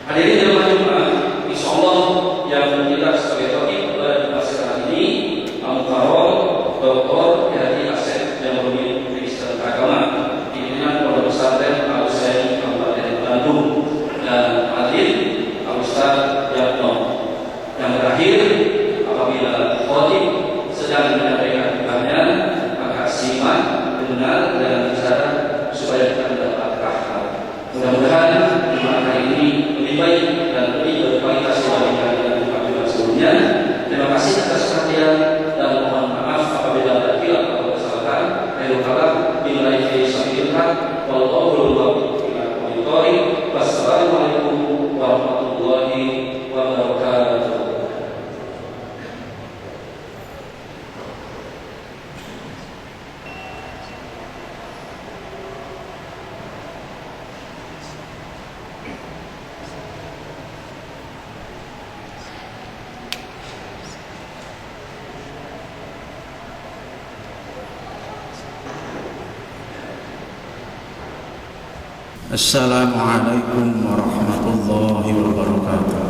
Hadirin jemaah Jumat, insyaallah yang kita sebagai topik pada persidangan ini Al-Mukarram Dr. Yadi Asep yang berbimbing Kristen Agama pimpinan Pondok Pesantren Al-Husaini Kabupaten Bandung dan hadir Al-Ustaz Yatno. Yang terakhir, apabila khotib sedang menyampaikan khutbahnya, maka simak, dengar dan bicara supaya kita mendapat rahmat. Mudah-mudahan jemaah hari ini lebih baik dan lebih berkualitas dibandingkan dengan jemaah sebelumnya. Terima kasih atas perhatian dan mohon maaf apabila ada khilaf atau kesalahan. Khairul kalam billahi sabilillah wallahu a'lam. Wassalamualaikum warahmatullahi wabarakatuh. Assalamualaikum warahmatullahi wabarakatuh.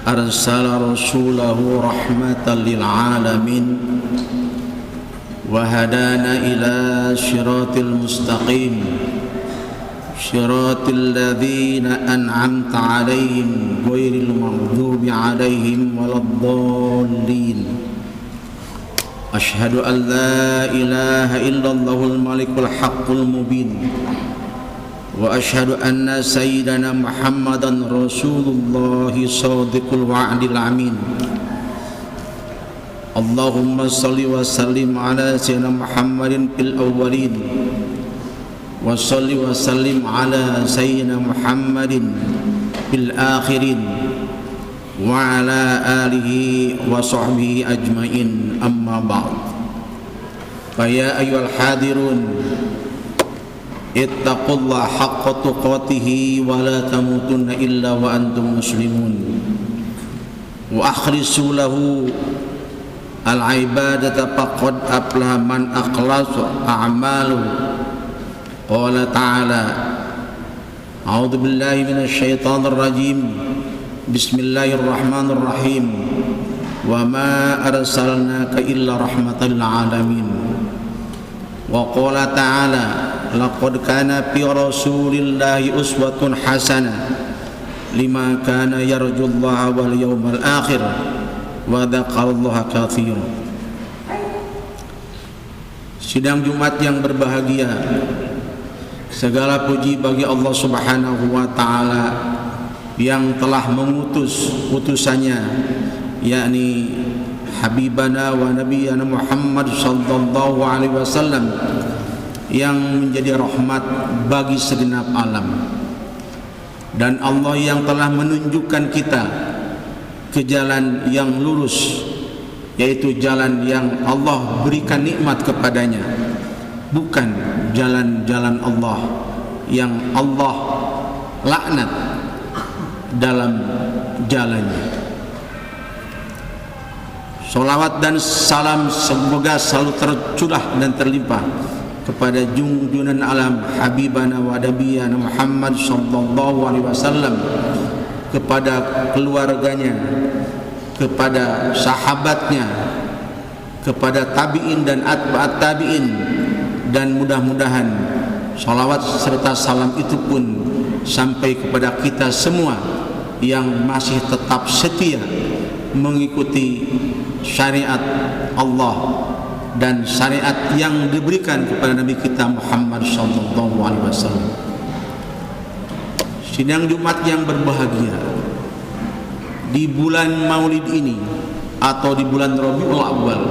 أرسل رسوله رحمة للعالمين وهدانا إلى صراط المستقيم صراط الذين أنعمت عليهم غير المغضوب عليهم ولا الضالين أشهد أن لا إله إلا الله الملك الحق المبين وأشهد أن سيدنا محمدا رسول الله صادق الوعد الأمين اللهم صل وسلم على سيدنا محمد في الأولين وصل وسلم على سيدنا محمد في الآخرين وعلى آله وصحبه أجمعين أما بعد فيا أيها الحاضرون اتقوا الله حق تقاته ولا تموتن إلا وأنتم مسلمون وأخلصوا له العبادة فقد أفلح من أخلص أعماله قال تعالى أعوذ بالله من الشيطان الرجيم بسم الله الرحمن الرحيم وما أرسلناك إلا رحمة للعالمين وقال تعالى لقد كان في رسول الله أسوة حسنة لما كان يرجو الله واليوم الآخر وذكر الله كثيرا. Sidang Jumat yang berbahagia, segala puji bagi Allah Subhanahu wa taala yang telah mengutus utusannya, yakni Habibana wa Nabiyana Muhammad sallallahu alaihi wasallam yang menjadi rahmat bagi segenap alam. Dan Allah yang telah menunjukkan kita ke jalan yang lurus, yaitu jalan yang Allah berikan nikmat kepadanya, bukan jalan-jalan Allah yang Allah laknat dalam jalannya. Salawat dan salam semoga selalu tercurah dan terlimpah kepada junjungan alam Habibana wa Nabiyana Muhammad sallallahu alaihi wasallam, kepada keluarganya, kepada sahabatnya, kepada tabi'in dan atba'at tabi'in, dan mudah-mudahan salawat serta salam itu pun sampai kepada kita semua yang masih tetap setia mengikuti syariat Allah dan syariat yang diberikan kepada Nabi kita Muhammad sallallahu alaihi wasallam. Sidang Jumat yang berbahagia, di bulan Maulid ini atau di bulan Rabiul Awal,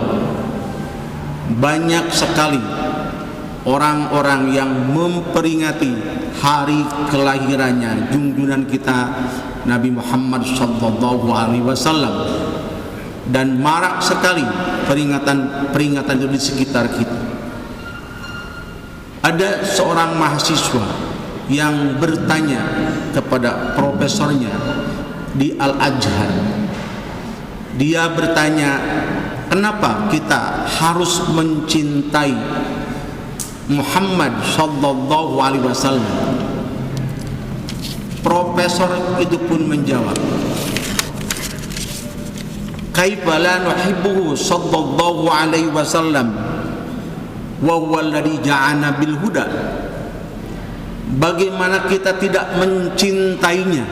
banyak sekali orang-orang yang memperingati hari kelahirannya junjungan kita Nabi Muhammad sallallahu alaihi wasallam, dan marak sekali peringatan itu di sekitar kita. Ada seorang mahasiswa yang bertanya kepada profesornya di Al-Azhar. Dia bertanya, kenapa kita harus mencintai Muhammad sallallahu alaihi wasallam? Profesor itu pun menjawab, kaifa la nuhibbuhu sallallahu alaihi wasallam wa huwa alladhi ja'ana bil huda. Bagaimana kita tidak mencintainya,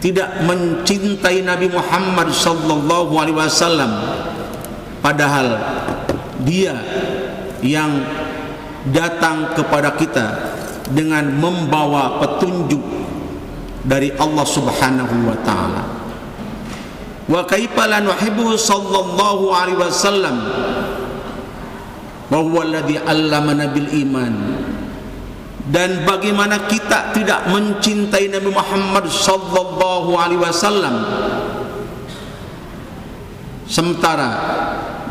tidak mencintai Nabi Muhammad sallallahu alaihi wasallam, padahal dia yang datang kepada kita dengan membawa petunjuk dari Allah Subhanahu wa taala. Wa kaifa la nuhibbuhu sallallahu alaihi wasallam wa huwa alladhi 'allamana bil iman. Dan bagaimana kita tidak mencintai Nabi Muhammad sallallahu alaihi wasallam sementara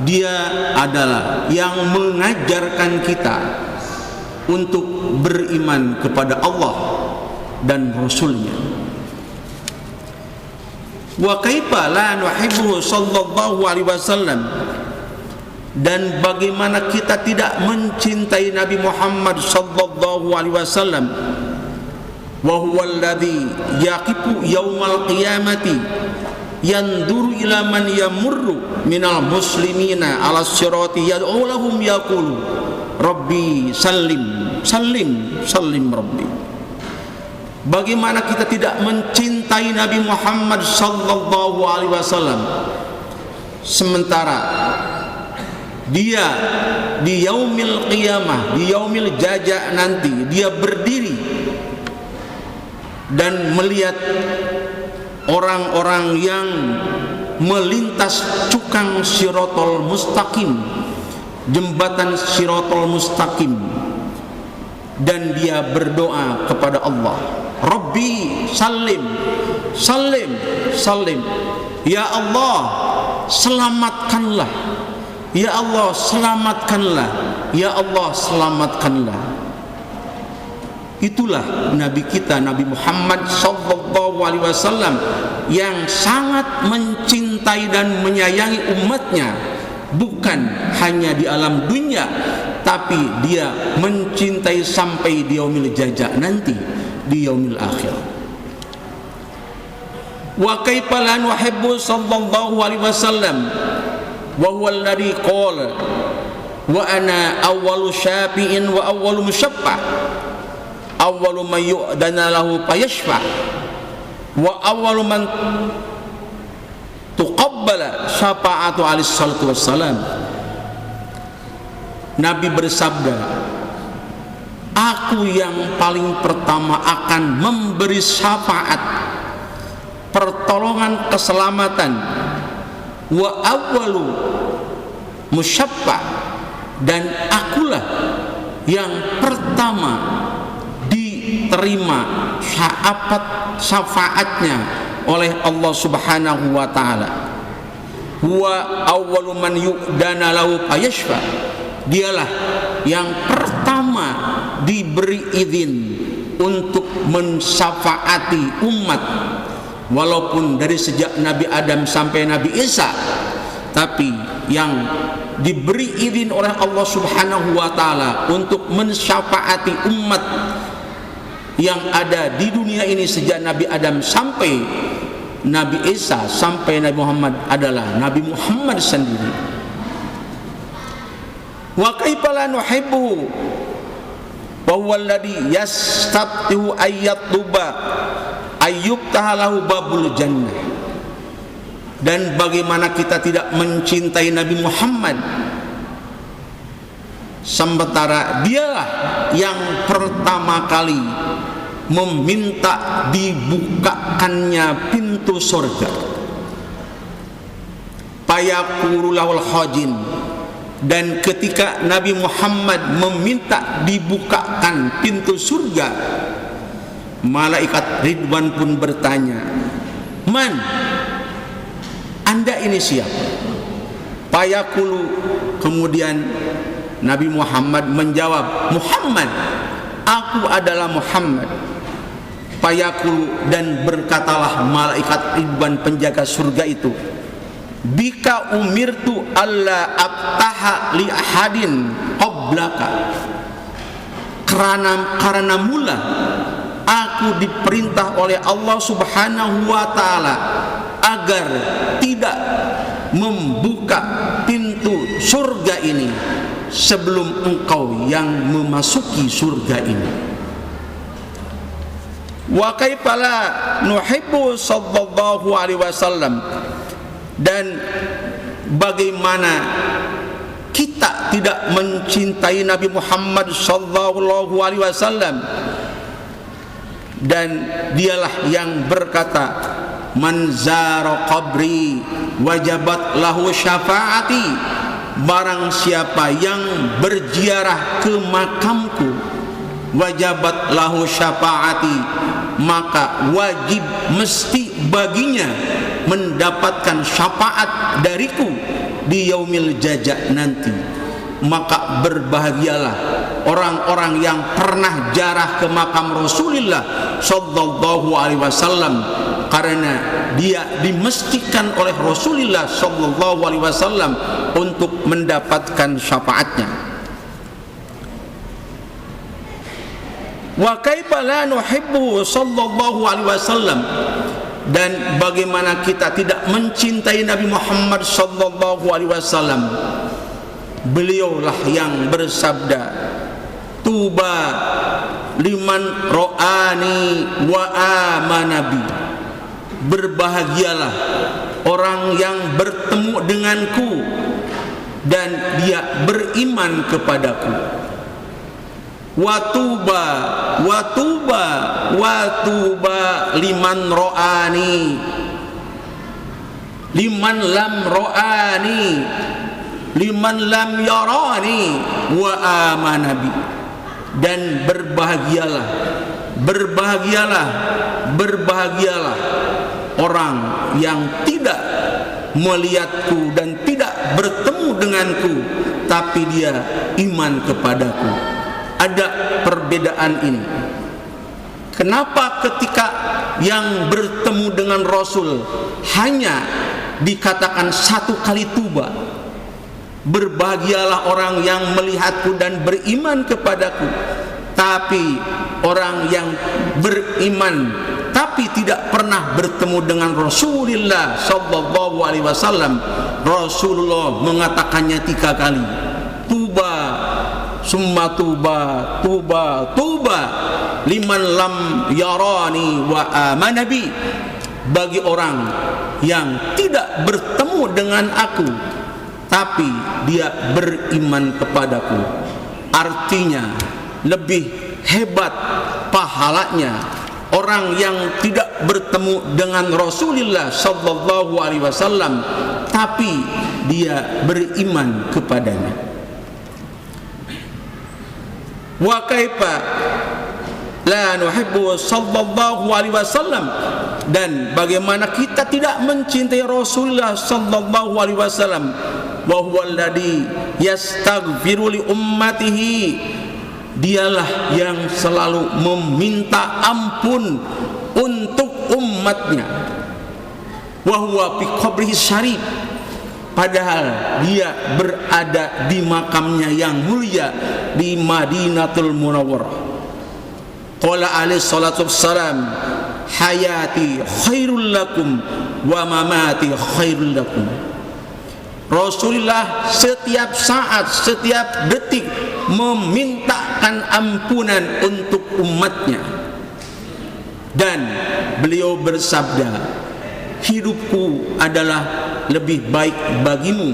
dia adalah yang mengajarkan kita untuk beriman kepada Allah dan Rasulnya. Wa kaifa la nuhibbuhu sallallahu alaihi wasallam, dan bagaimana kita tidak mencintai Nabi Muhammad sallallahu alaihi wasallam wa huwa alladhi yaqifu yaumal qiyamati yanduru ila man yamurru minal muslimina ala sirati yad'u lahum yaqulu rabbi sallim sallim sallim rabbi. Bagaimana kita tidak mencintai Nabi Muhammad sallallahu alaihi wasallam sementara dia di yaumil qiyamah, di yaumil jaza nanti dia berdiri dan melihat orang-orang yang melintas cukang Shiratal Mustaqim, jembatan Shiratal Mustaqim, dan dia berdoa kepada Allah, Rabbi salim salim salim, ya Allah selamatkanlah, ya Allah selamatkanlah, ya Allah selamatkanlah. Itulah Nabi kita, Nabi Muhammad sallallahu alaihi wasallam, yang sangat mencintai dan menyayangi umatnya, bukan hanya di alam dunia, tapi dia mencintai sampai di yaumil jaza nanti, di yaumil akhir. Wa kaifa la nuhibbu sallallahu alaihi wasallam wa huwa alladhi qala wa ana awwalu syafi'in wa awwalu musyaffa' awwalu man yu'dana lahu fayashfa' wa awwalu man tuqabbala syafa'atu alaihi salatu wassalam. Nabi bersabda, aku yang paling pertama akan memberi syafaat, pertolongan, keselamatan, wa awwalu musyaffa', dan akulah yang pertama diterima syafaatnya oleh Allah Subhanahu wa taala. Wa awwalu man yu'dana lahu fayashfa', dialah yang pertama diberi izin untuk mensyafaati umat, walaupun dari sejak Nabi Adam sampai Nabi Isa, tapi yang diberi izin oleh Allah Subhanahu wa taala untuk mensyafaati umat yang ada di dunia ini sejak Nabi Adam sampai Nabi Isa sampai Nabi Muhammad adalah Nabi Muhammad sendiri. Wa kaifa la nuhibbu wa huwa alladhi yastatihu ayyatuba ayyubtaha lahu babul jannah. Dan bagaimana kita tidak mencintai Nabi Muhammad sementara dialah yang pertama kali meminta dibukakannya pintu surga. Fayaqulu lahul khazin, dan ketika Nabi Muhammad meminta dibukakan pintu surga, malaikat Ridwan pun bertanya, man, anda ini siapa? Fayaqulu, kemudian Nabi Muhammad menjawab, Muhammad, aku adalah Muhammad. Fayaqulu, dan berkatalah malaikat Ridwan penjaga surga itu, bika umirtu alla abtaha li ahadin qablaka, karena mula aku diperintah oleh Allah Subhanahu wa taala agar tidak membuka pintu surga ini sebelum engkau yang memasuki surga ini. Wa kaifa la nuhibbu sallallahu alaihi wasallam, dan bagaimana kita tidak mencintai Nabi Muhammad sallallahu alaihi wasallam, dan dialah yang berkata, man zara qabri wajabat lahu syafaati, barang siapa yang berziarah ke makamku, wajabat lahu syafaati, maka wajib mesti baginya mendapatkan syafaat dariku di yaumil jaza nanti. Maka berbahagialah orang-orang yang pernah ziarah ke makam Rasulullah sallallahu alaihi wasallam, karena dia dimestikan oleh Rasulullah sallallahu alaihi wasallam untuk mendapatkan syafaatnya. Wa kaifa la nuhibbu sallallahu alaihi wasallam, dan bagaimana kita tidak mencintai Nabi Muhammad sallallahu alaihi wasallam. Beliaulah yang bersabda, tuba liman ro'ani wa amanabi, berbahagialah orang yang bertemu denganku dan dia beriman kepadaku. Watuba liman ro'ani, liman lam ro'ani, liman lam yarani wa amanabi, dan berbahagialah orang yang tidak melihatku dan tidak bertemu denganku tapi dia iman kepadaku. Ada perbedaan ini. Kenapa ketika yang bertemu dengan Rasul hanya dikatakan satu kali tuba, berbahagialah orang yang melihatku dan beriman kepadaku, tapi orang yang beriman tapi tidak pernah bertemu dengan Rasulullah sallallahu alaihi wasallam, Rasulullah mengatakannya 3 kali. Tuba, summa tuba, tuba liman lam yarani wa amanabi, bagi orang yang tidak bertemu dengan aku tapi dia beriman kepadaku. Artinya lebih hebat pahalanya orang yang tidak bertemu dengan Rasulullah sallallahu alaihi wasallam tapi dia beriman kepadanya. Wa kaifa la nuhibbu sallallahu alaihi wasallam, dan bagaimana kita tidak mencintai Rasulullah sallallahu alaihi wasallam. Wa huwa alladhi yastaghfiru li ummatihi, dialah yang selalu meminta ampun untuk umatnya. Wa huwa fi qabrihi syarif, padahal dia berada di makamnya yang mulia di Madinatul Munawwarah. Qala alaihi salatu wassalam, hayati khairul lakum wa mamati khairul lakum. Rasulullah setiap saat, setiap detik memintakan ampunan untuk umatnya, dan beliau bersabda, hidupku adalah lebih baik bagimu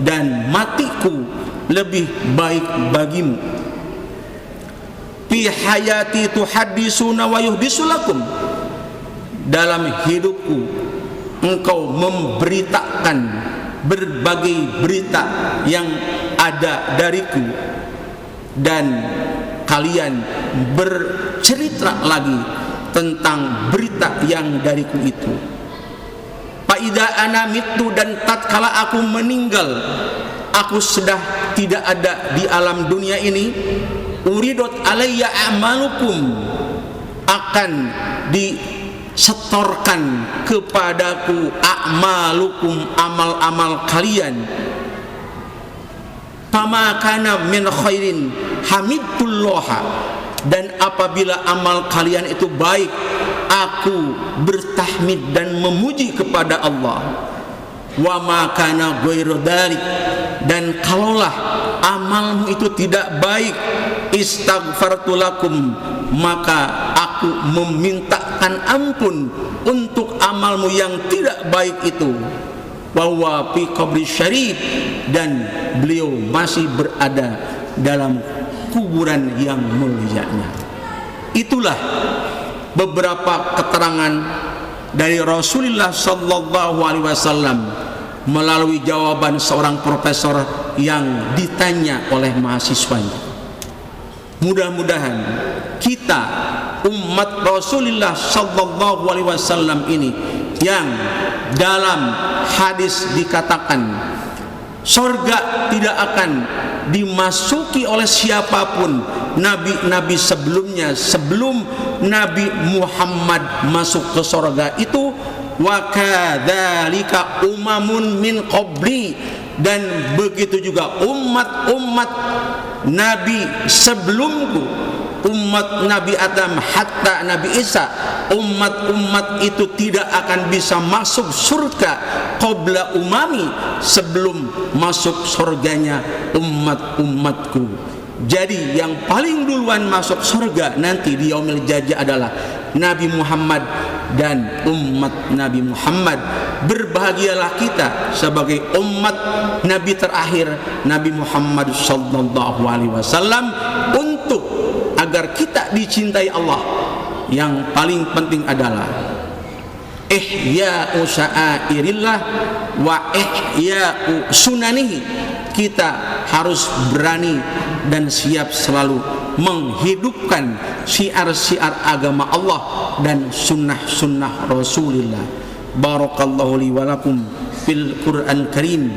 dan matiku lebih baik bagimu. Fi hayati tuhaddisuna wa yuhdisulakum, dalam hidupku engkau memberitakan berbagai berita yang ada dariku, dan kalian bercerita lagi tentang berita yang dariku itu. Fa'idha ana mitu, dan tatkala aku meninggal, aku sudah tidak ada di alam dunia ini, uridot alayya a'malukum, akan disetorkan kepadaku a'malukum, amal-amal kalian. Fama kana min khairin hamidullah, dan apabila amal kalian itu baik, aku bertahmid dan memuji kepada Allah. Wa ma kana ghairu dzalik, dan kalaulah amalmu itu tidak baik, istaghfartu lakum, maka aku memintakan ampun untuk amalmu yang tidak baik itu. Wa huwa fi qabri syarif, dan beliau masih berada dalam kuburan yang mulianya. Itulah beberapa keterangan dari Rasulullah sallallahu alaihi wasallam melalui jawaban seorang profesor yang ditanya oleh mahasiswanya. Mudah-mudahan kita umat Rasulullah sallallahu alaihi wasallam ini, yang dalam hadis dikatakan surga tidak akan dimasuki oleh siapapun nabi-nabi sebelumnya, sebelum Nabi Muhammad masuk ke surga itu, wa kadzalika umamun min qabli, dan begitu juga umat-umat nabi sebelumku umat Nabi Adam hatta Nabi Isa, umat-umat itu tidak akan bisa masuk surga qabla umami, sebelum masuk surganya umat-umatku. Jadi yang paling duluan masuk surga nanti di yaumil jajah adalah Nabi Muhammad dan umat Nabi Muhammad. Berbahagialah kita sebagai umat Nabi terakhir Nabi Muhammad sallallahu alaihi wasallam, untuk agar kita dicintai Allah. Yang paling penting adalah ihya'u sya'airillah wa ihya'u sunanihi. Kita harus berani dan siap selalu menghidupkan syiar-syiar agama Allah dan sunnah-sunnah Rasulullah. Barakallahu li wa lakum fil Qur'an Karim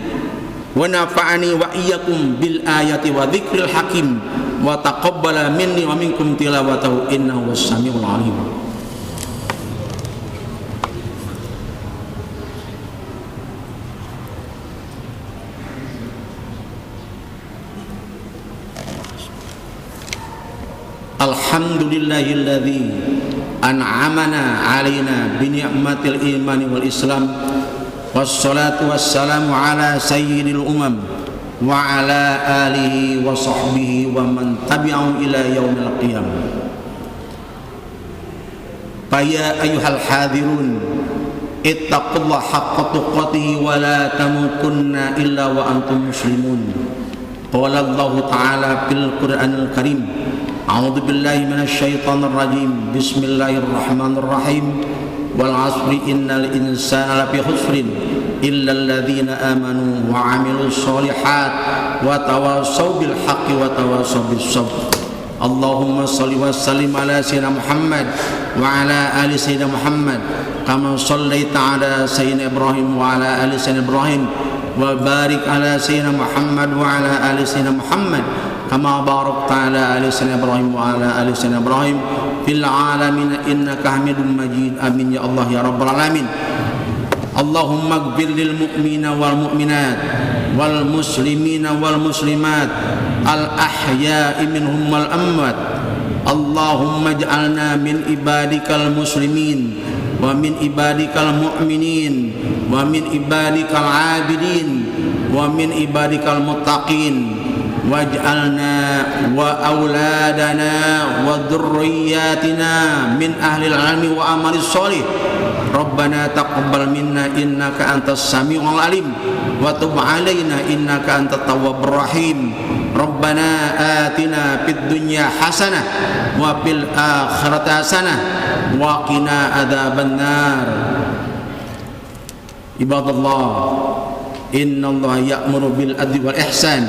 wa nafa'ani wa iyyakum bil ayati wa dzikril hakim wa taqabbala minni wa minkum tilawatahu innahu was-sami'ul 'alim. Alhamdulillahilladzi an'amana 'alaina bi ni'matil imani wal islam, wassalatu wassalamu ala sayyidil umam wa ala alihi wa sahbihi wa man tabi'ahum ila yaumil qiyamah. Faya ayyuhal hadirun ittaqullaha haqqa tuqatih wa la tamutunna illa wa antum muslimun. Qala Allah ta'ala fil Qur'anil Karim, a'udzu billahi minasy syaithanir rajim, bismillahirrahmanir rahim, wal 'asri innal insana lafi khusrin illal ladzina amanu wa 'amilus sholihat wa tawassaw bil haqqi wa tawassaw bis sabr. Allahumma shalli wa sallim ala sayyidina Muhammad wa ala ali sayyidina Muhammad kama shallaita ala sayyidina Ibrahim wa ala ali sayyidina Ibrahim wa barik ala sayyidina Muhammad wa ala ali sayyidina Muhammad kama barakta ala ali sayyidina Ibrahim wa ala ali sayyidina Ibrahim fil alamin innaka Hamidum Majid. Amin ya Allah ya rabbal alamin. Allahumma ighfir lil mu'minina wal mu'minat wal muslimina wal muslimat al ahya'i minhum wal amwat. Allahumma ij'alna min ibadikal muslimin wa min ibadikal mu'minin wa min ibadikal 'abidin wa min ibadikal muttaqin waj'alna wa auladana wa dhurriyyatina min ahlil ilmi wa amalis sholih. Rabbana taqabbal minna innaka antas samiul alim wa tub alaina innaka antat tawwabur rahim. Rabbana atina fid dunya hasanah wa fil akhirati hasanah wa qina adzabannar. Ibadallah, innallaha ya'muru bil adli wal ihsan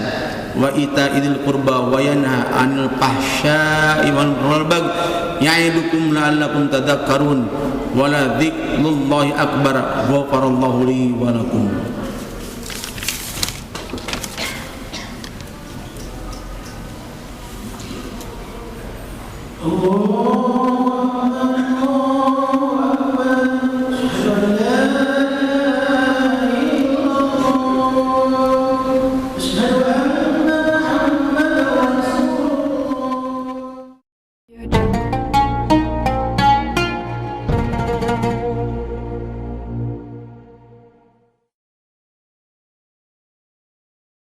wa ita'idil qurba wa yanha 'anil fahsya'i wal munkari wal baghi ya'idukum la'allakum tadhakkarun wa la dzikrullahi akbar. Ghafarallahu li wa lakum. Allah